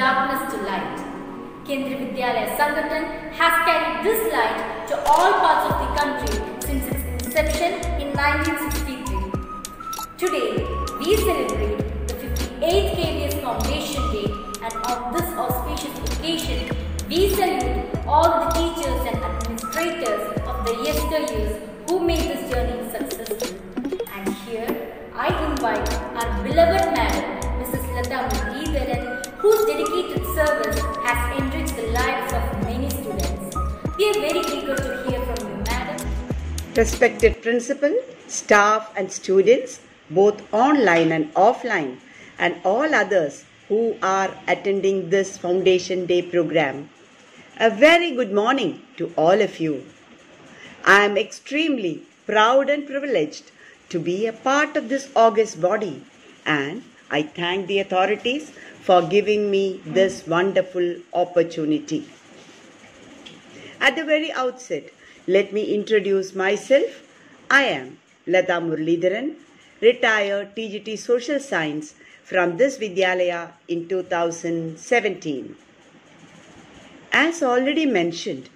darkness to light. Kendriya Vidyalaya Sangathan has carried this light to all parts of the country since its inception in 1963. Today, we celebrate the 58th KVS Foundation Day, and on this auspicious occasion, we salute all the teachers and administrators of the yesteryears who made this journey successful. And here, I invite our beloved Madam, Mrs. Latha Muralidharan, whose dedicated service has enriched the lives of many students. We are very eager to hear from you, Madam. Respected Principal, staff and students, both online and offline, and all others who are attending this Foundation Day program, a very good morning to all of you. I am extremely proud and privileged to be a part of this august body, and I thank the authorities for giving me this wonderful opportunity. At the very outset, let me introduce myself. I am Latha Muralidharan, retired TGT Social Science from this Vidyalaya in 2017. As already mentioned,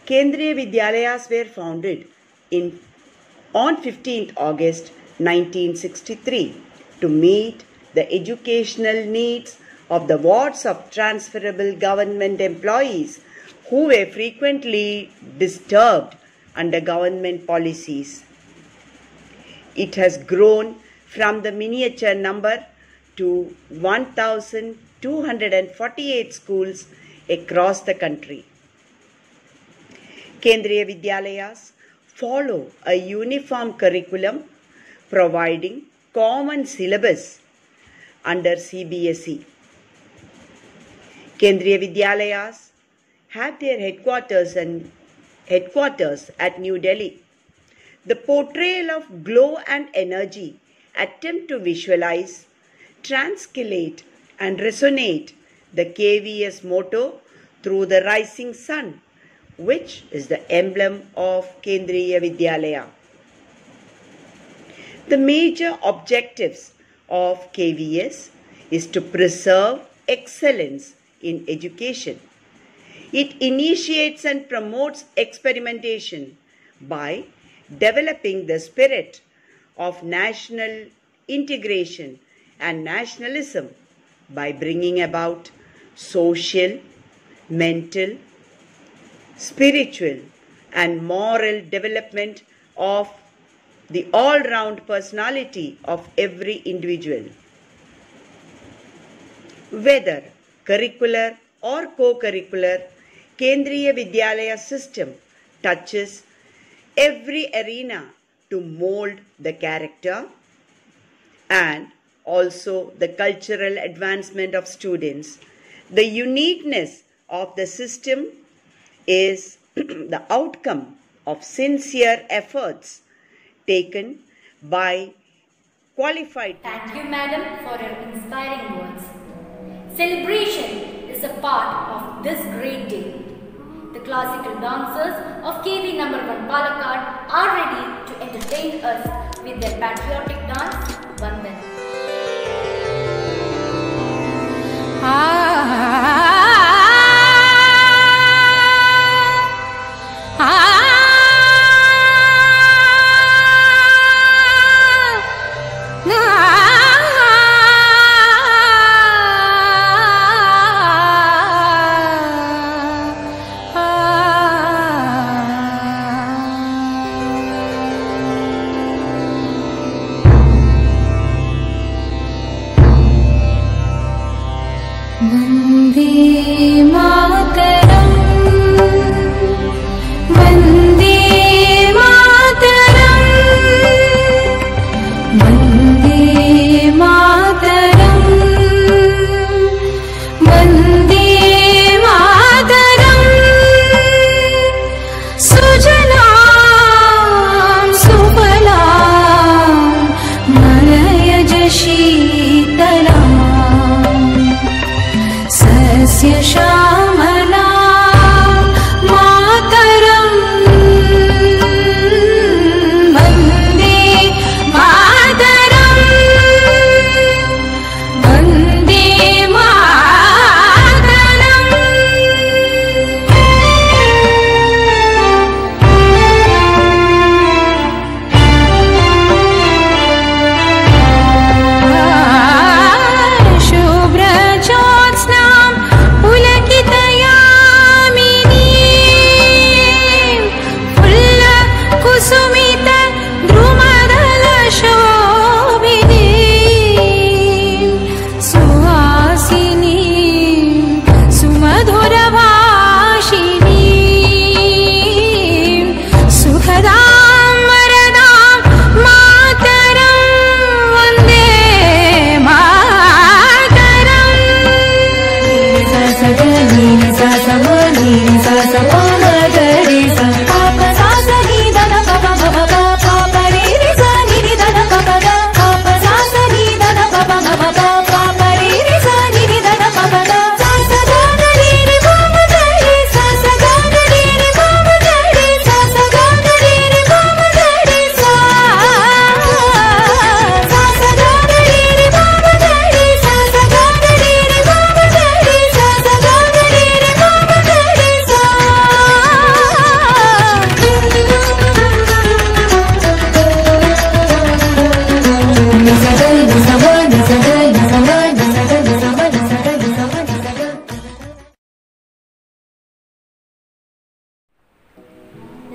Kendriya Vidyalayas were founded on 15th August 1963 to meet the educational needs of the wards of transferable government employees who were frequently disturbed under government policies. It has grown from the miniature number to 1,248 schools across the country. Kendriya Vidyalayas follow a uniform curriculum providing common syllabus under CBSE. Kendriya Vidyalayas have their headquarters at New Delhi. The portrayal of glow and energy attempt to visualize, transcalate and resonate the KVS motto through the rising sun, which is the emblem of Kendriya Vidyalaya. The major objectives of KVS is to preserve excellence in education. It initiates and promotes experimentation by developing the spirit of national integration and nationalism by bringing about social, mental, spiritual and moral development of the all-round personality of every individual. Whether curricular or co-curricular, Kendriya Vidyalaya system touches every arena to mold the character and also the cultural advancement of students. The uniqueness of the system is the outcome of sincere efforts taken by qualified. Thank you, Madam, for your inspiring words. Celebration is a part of this great day. The classical dancers of KV No. 1 Palakkad are ready to entertain us with their patriotic dance, Vandan. Sheetla सस्य श्यामला मातरम् वन्दे मातरम् वन्दे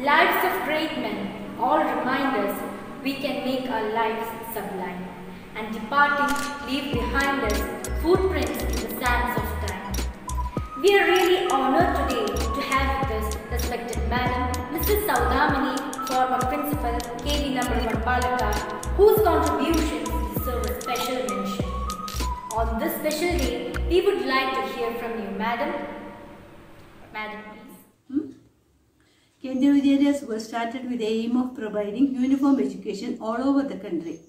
Lives of great men all remind us we can make our lives sublime, and departing leave behind us footprints in the sands of time. We are really honored today to have with us respected Madam Mrs. Saudamini, former Principal, KB number 1 Palakkad, whose contributions deserve a special mention. On this special day, we would like to hear from you, Madam. Madam, please. Kendriya Vidyalayas was started with the aim of providing uniform education all over the country.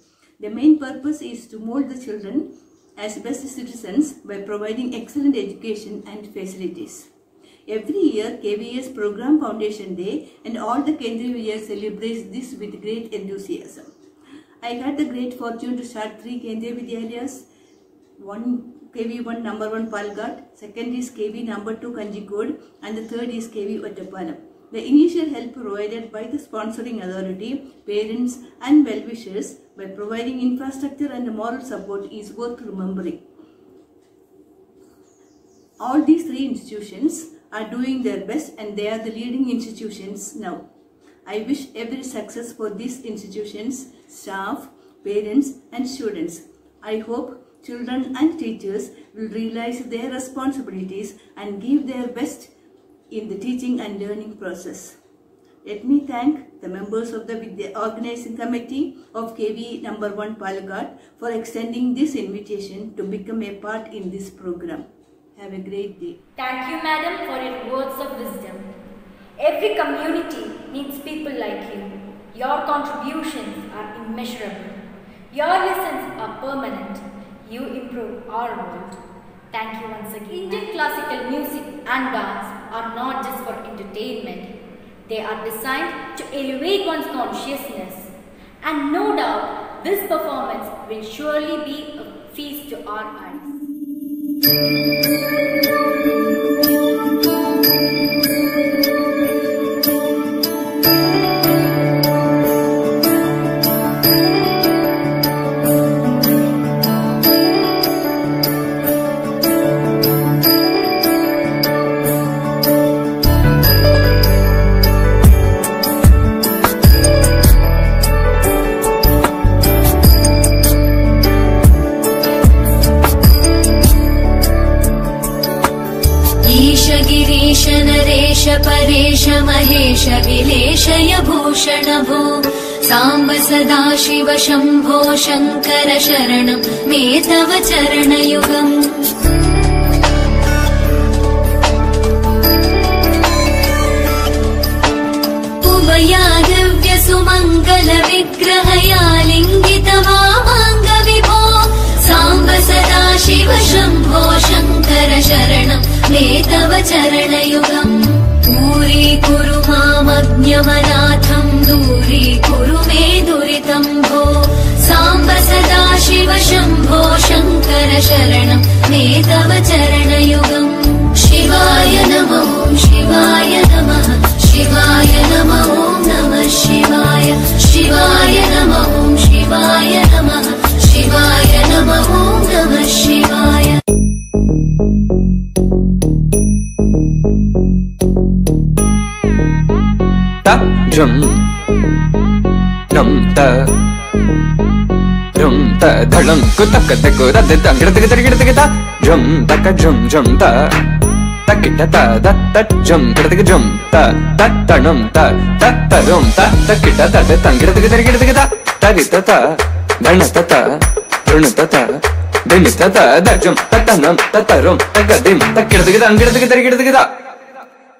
The main purpose is to mold the children as best citizens by providing excellent education and facilities. Every year, KVS program Foundation Day and all the Kendriya Vidyalayas celebrates this with great enthusiasm. I had the great fortune to start 3 Kendriya Vidyalayas. One KV1 number 1 Palakkad, second is KV number 2 Kanjikode, and the third is KV Ottapalam. The initial help provided by the sponsoring authority, parents and well-wishers by providing infrastructure and moral support is worth remembering. All these 3 institutions are doing their best and they are the leading institutions now. I wish every success for these institutions, staff, parents and students. I hope children and teachers will realize their responsibilities and give their best in the teaching and learning process. Let me thank the members of the organizing committee of KV number 1 Palakkad for extending this invitation to become a part in this program. Have a great day. Thank you, Madam, for your words of wisdom. Every community needs people like you. Your contributions are immeasurable. Your lessons are permanent. You improve our world. Thank you once again. Indian classical music and dance are not just for entertainment. They are designed to elevate one's consciousness. And no doubt, this performance will surely be a feast to our eyes. Paresh Mahesh विलेशय Bhushan भो साम्ब सदा शिव शम्भो शङ्कर शरणं मे तव चरणयुगम् उभयागव्य सुमङ्गल विग्रहया लिङ्गित वामाङ्ग विभो साम्ब सदा शिव शम्भो शङ्कर शरणं मे तव चरणयुगम् दूरीकुरु मामज्ञमनाथम् दूरीकुरु मे दुरितम् भो साम्ब सदा शिव शम्भो शङ्कर शरणम् मे तव चरणयुगम् शिवाय नमः शिवाय नमः शिवाय नमः नमः शिवाय शिवाय नमः शिवाय नमः शिवाय नमः नमः शिवाय ta jum num ta rum ta dhalam kutak tak rad tang gid gid gid gid ta jum tak jum jum ta takita ta dat tat jum gid gid jum ta tat tanum ta tat tarum ta takita ta tang gid gid gid gid ta tarita ta dhanata ta runata ta dinita ta da jum tatanam tatarum tagadim takid gid gid gid ta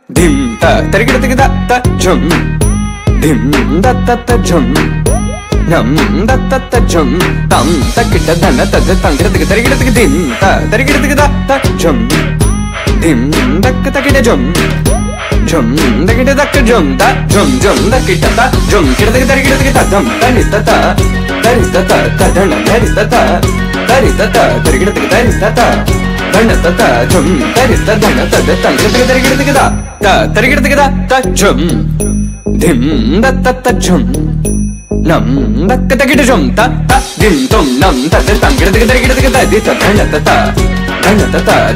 dim ta tarigid gid ta jum dim da ta jum nam da ta jum tam takita dana ta tangir tarigid dim ta tarigid gid ta jum dim dak takita jum jum dakita dak jum ta jum jum dakita ta jum kirigid tarigid ta jum tarita ta dana tarita ta tarigid tarita ta dhanata ta jum tarita dana ta tangir tarigid ta tarigid ta jum dim da ta jum nam dak takita jum ta dim tum nam ta tangir tarigid ta dhanata ta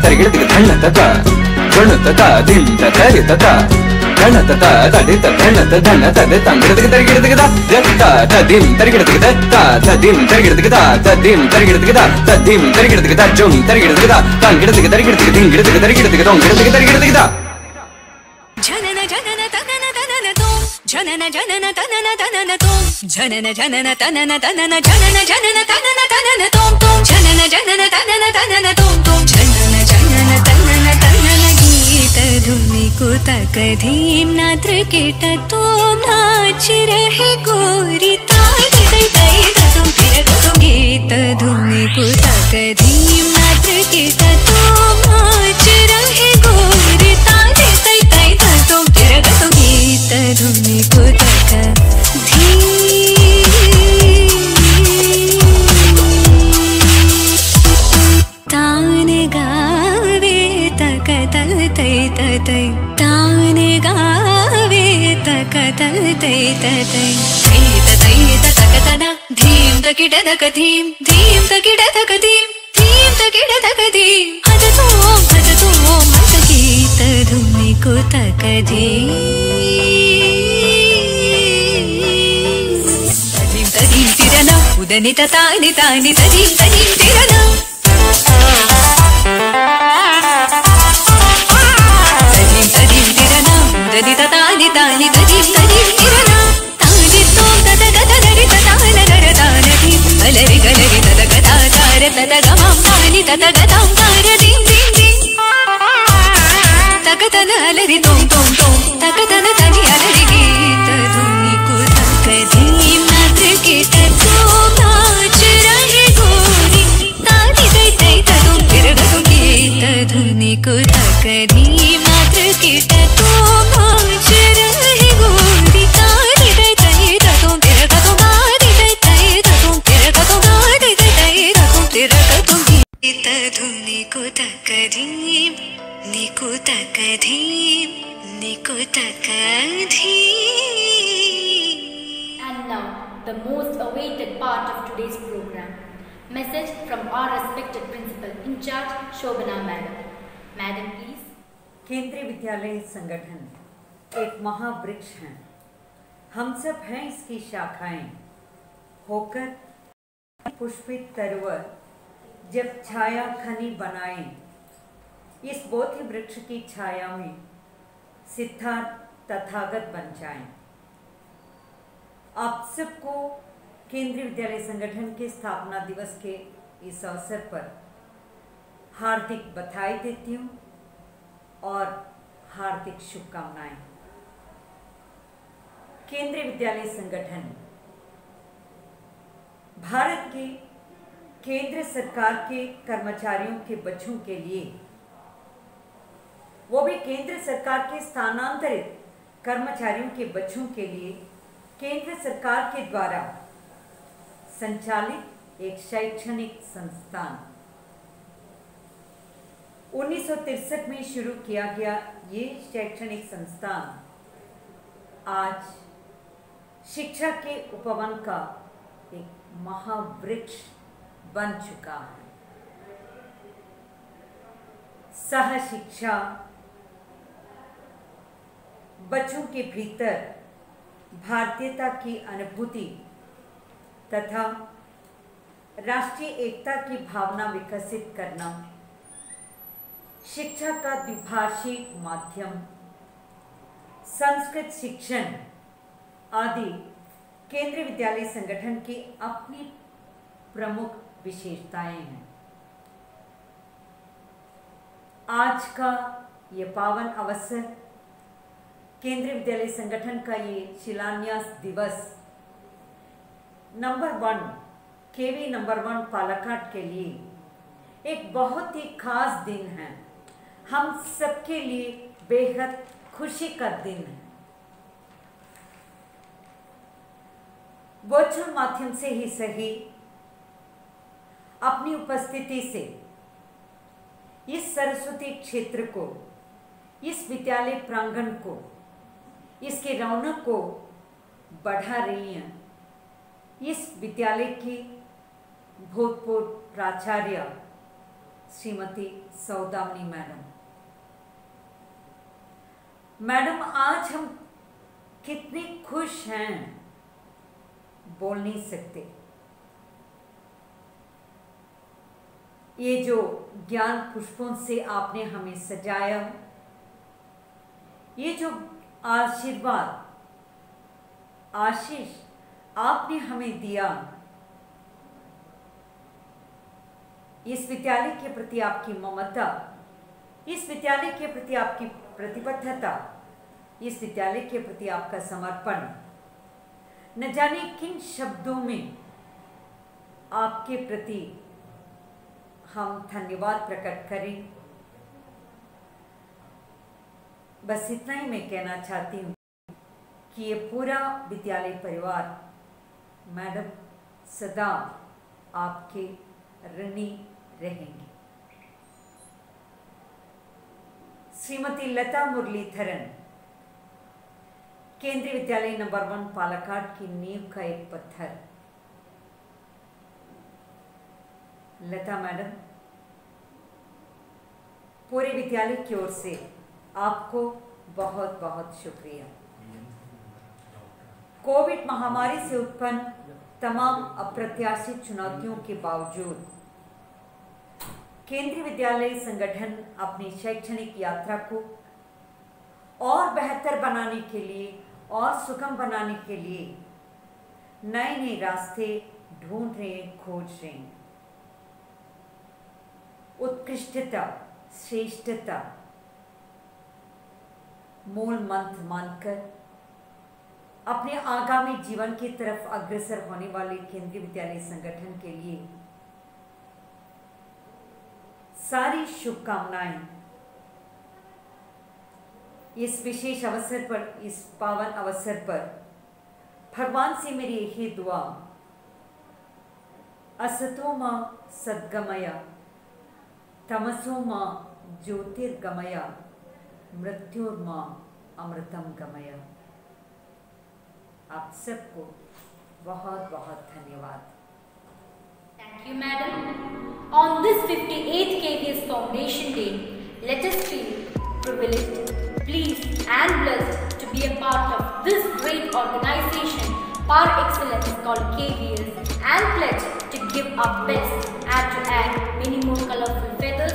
tarigid dhanata ta dhanata ta dim ta tarita ta dhanata ta tarita dhanata dhanata tangir tarigid ta dim tarigid ta dim tarigid ta dim tarigid ta dim tarigid ta jum tarigid ta tangir tarigid dingir tarigid tongir tarigid ta जनन जनन तनन तनन तुम जनन जनन तनन तनन तुम जनन जनन तनन तनन जनन जनन तनन तनन तुम जनन जनन तनन तनन तुम जनन जनन तनन तनन गीत धुनि कुतक धीम नात्र कीट तुम नाच रहे गोरी ताई तई तई तुम फिर तुम गीत धुनि कुतक धीम नात्र कीट तुम नाच रहे गोरी ताई तई तई तुम फिर तुम गीत धुनि कुतक धीम तान गावे तक तल तई तई तान गावे तक तल तई तई तई तक तना धीम तकिड तक धीम धीम तकिड तक धीम धीम तकिड तक धीम हद तो मत गीत धुनि कुतक धीम तदीम तदीम तिरना उदनि तानि तानि तदीम तदीम तिरना तदीम तदीम तिरना उदनि तानि तानि तदीम तदीम तिरना तानि तोम तद गद नरि तान नर तान धीम गलरि गलरि तद गदा तार तद गमं तानि तद गदां तार धीम धीम धीम तक तन अलरि तोम तोम तोम तक तन तनि अलरि गीत धुनि कुतक धीम नात्र कीट तुम नाच रहे गोरी तानि तई तई तुम फिर तुम गीत धुनि कुतक धीम नात्र कीट तुम नाच रहे गोरी तानि तई तई तुम फिर तुम तानि तई तई तुम फिर तुम तानि तई तई तुम फिर तुम गीत धुनि कुतक धीम निकुतक धीम निकुतक धीम. And now, the most awaited part of today's program. Message from our respected principal in charge, Shobana Madam. Madam, please. केंद्रीय विद्यालय संगठन एक महावृक्ष है. हम सब हैं इसकी शाखाएं. होकर पुष्पित तरवर जब छाया खनी बनाए, इस बोधि वृक्ष की छाया में सिद्धार्थ तथागत बन जाएं. आप सबको केंद्रीय विद्यालय संगठन के स्थापना दिवस के इस अवसर पर हार्दिक बधाई देती हूँ और हार्दिक शुभकामनाएं. केंद्रीय विद्यालय संगठन भारत के केंद्र सरकार के कर्मचारियों के बच्चों के लिए वो भी केंद्र सरकार के स्थानांतरित कर्मचारियों के बच्चों के लिए केंद्र सरकार के द्वारा संचालित एक शैक्षणिक संस्थान। 1963 में शुरू किया गया ये शैक्षणिक संस्थान आज शिक्षा के उपवन का एक महावृक्ष बन चुका है। सह शिक्षा बच्चों के भीतर भारतीयता की अनुभूति तथा राष्ट्रीय एकता की भावना विकसित करना, शिक्षा का द्विभाषी माध्यम, संस्कृत शिक्षण आदि केंद्रीय विद्यालय संगठन की अपनी प्रमुख विशेषताएं हैं। आज का ये पावन अवसर, केंद्रीय विद्यालय संगठन का ये शिलान्यास दिवस नंबर 1 केवी नंबर 1 पालक्काड के लिए एक बहुत ही खास दिन है। हम सबके लिए बेहद खुशी का दिन है। वर्चुअल माध्यम से ही सही, अपनी उपस्थिति से इस सरस्वती क्षेत्र को, इस विद्यालय प्रांगण को, इसके रौनक को बढ़ा रही हैं इस विद्यालय की भूतपूर्व प्राचार्य श्रीमती सौदामिनी मैडम। मैडम, आज हम कितने खुश हैं, बोल नहीं सकते। ये जो ज्ञान पुष्पों से आपने हमें सजाया, ये जो आशीर्वाद, आशीष आपने हमें दिया, इस विद्यालय के प्रति आपकी ममता, इस विद्यालय के प्रति आपकी प्रतिबद्धता, इस विद्यालय के प्रति आपका समर्पण, न जाने किन शब्दों में आपके प्रति हम धन्यवाद प्रकट करें। बस इतना ही मैं कहना चाहती हूँ कि ये पूरा विद्यालय परिवार मैडम सदा आपके ऋणी रहेंगे। श्रीमती लता मुरलीधरन केंद्रीय विद्यालय नंबर 1 पालक्काड की नींव का एक पत्थर। लता मैडम, पूरे विद्यालय की ओर से आपको बहुत बहुत शुक्रिया। कोविड महामारी से उत्पन्न तमाम अप्रत्याशित चुनौतियों के बावजूद केंद्रीय विद्यालय संगठन अपनी शैक्षणिक यात्रा को और बेहतर बनाने के लिए और सुगम बनाने के लिए नए नए रास्ते ढूंढ रहे, खोज रहे। उत्कृष्टता, श्रेष्ठता मूल मंत्र मानकर अपने आगामी जीवन की तरफ अग्रसर होने वाले केंद्रीय विद्यालय संगठन के लिए सारी शुभकामनाएं। इस विशेष अवसर पर, इस पावन अवसर पर भगवान से मेरी यही दुआ, असतो मां सद्गमय, तमसो मां ज्योतिर्गमय, मृत्युर्मां अमृतम गमय। आप सबको बहुत बहुत धन्यवाद। Thank you, madam. On this 58th KVS Foundation Day, let us feel privileged, pleased and blessed to be a part of this great organization par excellence called KVS, and pledge to give our best and to add many more colorful feathers